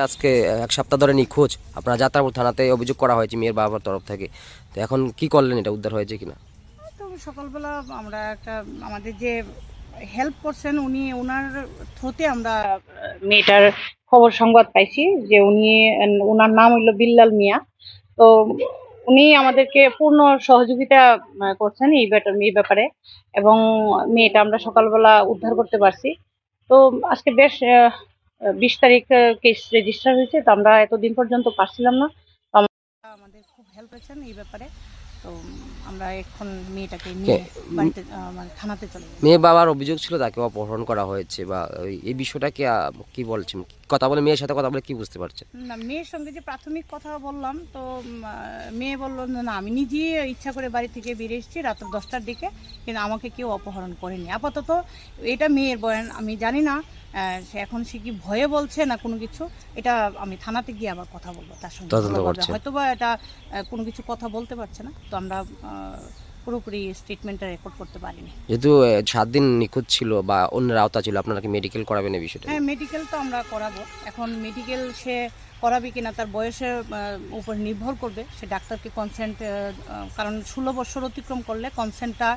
আজকে এক সপ্তাহ ধরে নিখোঁজ আপনারা যাত্রাপুর থানাতে অভিযোগ করা হয়েছে মেয়ের বাবার তরফ থেকে। তো এখন কি করলেন, এটা উদ্ধার হয়েছে কিনা? তো সকালবেলা আমরা একটা আমাদের যে হেল্প করছেন উনি ওনার থ্রুতে আমরা মেয়েটার খবর সংবাদ পাইছি যে ওনার নাম হইল বিল্লাল মিয়া। তো উনি আমাদেরকে পূর্ণ সহযোগিতা করছেন এই ব্যাপারে, এবং মেয়েটা আমরা সকালবেলা উদ্ধার করতে পারছি। তো আজকে বেশ 20 তারিখ কেস রেজিস্টার হয়েছে। তো আমরা এতদিন পর্যন্ত পারছিলাম না। তো আমাদের খুব হেল্প করেছেন এই ব্যাপারে। তো আমরা এখন মেয়েটাকে নিয়ে বাড়িতে মানে থানাতে চলে যাবো। মেয়ে বাবার অভিযোগ ছিল তাকে অপহরণ করা হয়েছে, বা এই বিষয়টা কি বলছেন? কথা বলে মেয়ের সাথে কথা বলে কি বুঝতে পারছেন? না, মেয়ের সঙ্গে যে প্রাথমিক কথা বললাম, তো মেয়ে বললো না আমি নিজেই ইচ্ছা করে বাড়ি থেকে বেরিয়ে এসেছি রাত 10টার দিকে, কিন্তু আমাকে কেউ অপহরণ করেনি। আপাতত এটা মেয়ের বয়ান, আমি জানি না সে কি ভয়ে বলছে না কোনো কিছু। এটা আমি থানাতে গিয়ে আবার কথা বলবো তার সঙ্গে, হয়তো বা এটা কোনো কিছু কথা বলতে পারছে না। তো আমরা পুরোপুরি স্টেটমেন্টটা রেকর্ড করতে পারিনি। যেহেতু 7 দিন নিখোঁজ ছিল বা অন্যের আওতা ছিল, আপনারা কি মেডিকেল করাবেন এই বিষয়টা? হ্যাঁ, মেডিকেল তো আমরা করাবো। এখন মেডিকেল সে করাবে কিনা তার বয়সের উপর নির্ভর করবে। সে ডাক্তারকে কনসেন্ট, কারণ 16 বছর অতিক্রম করলে কনসেন্টটা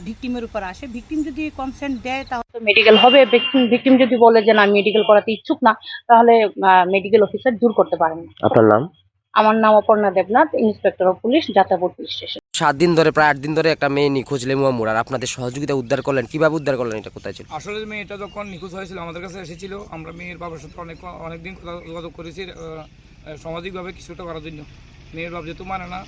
ভিকটিমের উপর আসে। ভিকটিম যদি কনসেন্ট দেয় তাহলে মেডিকেল হবে। ভিকটিম যদি বলে যে না মেডিকেল করাতে ইচ্ছুক না, তাহলে মেডিকেল অফিসার দূর করতে পারেন না। আপনার নাম? আমার নাম Aparna Debnath, inspector of police, Jatrapur police station. 7 দিন ধরে, প্রায় 8 দিন ধরে একটা মেয়ে নিখোঁজ লেমুয়া মোড়, আর আপনাদের সহযোগিতা উদ্ধার করলেন, কিভাবে উদ্ধার করলেন, এটা কোথায় ছিল? আসলে মেয়েটা যখন নিখোঁজ হয়েছিল আমাদের কাছে এসেছিল, আমরা মেয়ের বাবার সাথে অনেকদিন যোগাযোগ করেছি সামাজিকভাবে কিছুটা করার জন্য। মেয়ের বাবা যেহেতু মানে না,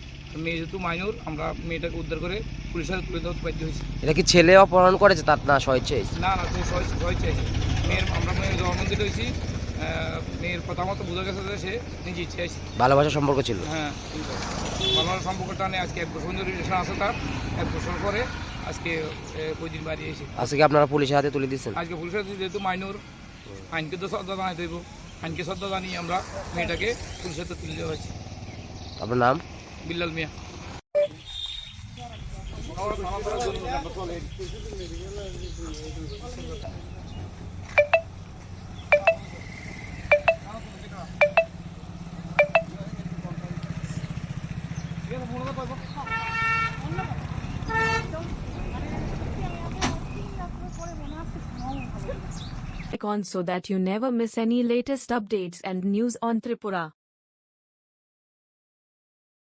মেয়ে যেহেতু মাইনর, আমরা মেয়েটাকে উদ্ধার করে পুলিশের তুলে দেওয়া বাধ্য হয়েছি। এটা কি ছেলে অপহরণ করেছে তার, না স্বেচ্ছায়? না না, সবাই চাইছে। আমরা মেয়ের জবানবন্দি রয়েছি। মেয়ের কথা মতো বোঝা গেছে যে সে নিজে ইচ্ছে আছে। ভালোবাসার সম্পর্ক ছিল? হ্যাঁ, ভালোবাসার সম্পর্কটা নিয়ে আজকে 1 বছর রিলেশন আছে তার। 1 বছর পরে আজকে ওই দিন বাড়ি এসে আজকে আপনারা পুলিশের হাতে তুলে দিচ্ছেন? আজকে পুলিশের যেহেতু মাইনর, আইনকে তো শ্রদ্ধা জানাইতে হইব। আইনকে শ্রদ্ধা জানিয়ে আমরা মেয়েটাকে পুলিশের হাতে তুলে দেওয়া হয়েছে। আপনার নাম? বিল্লাল মিয়া। On so that you never miss any latest updates and news on Tripura.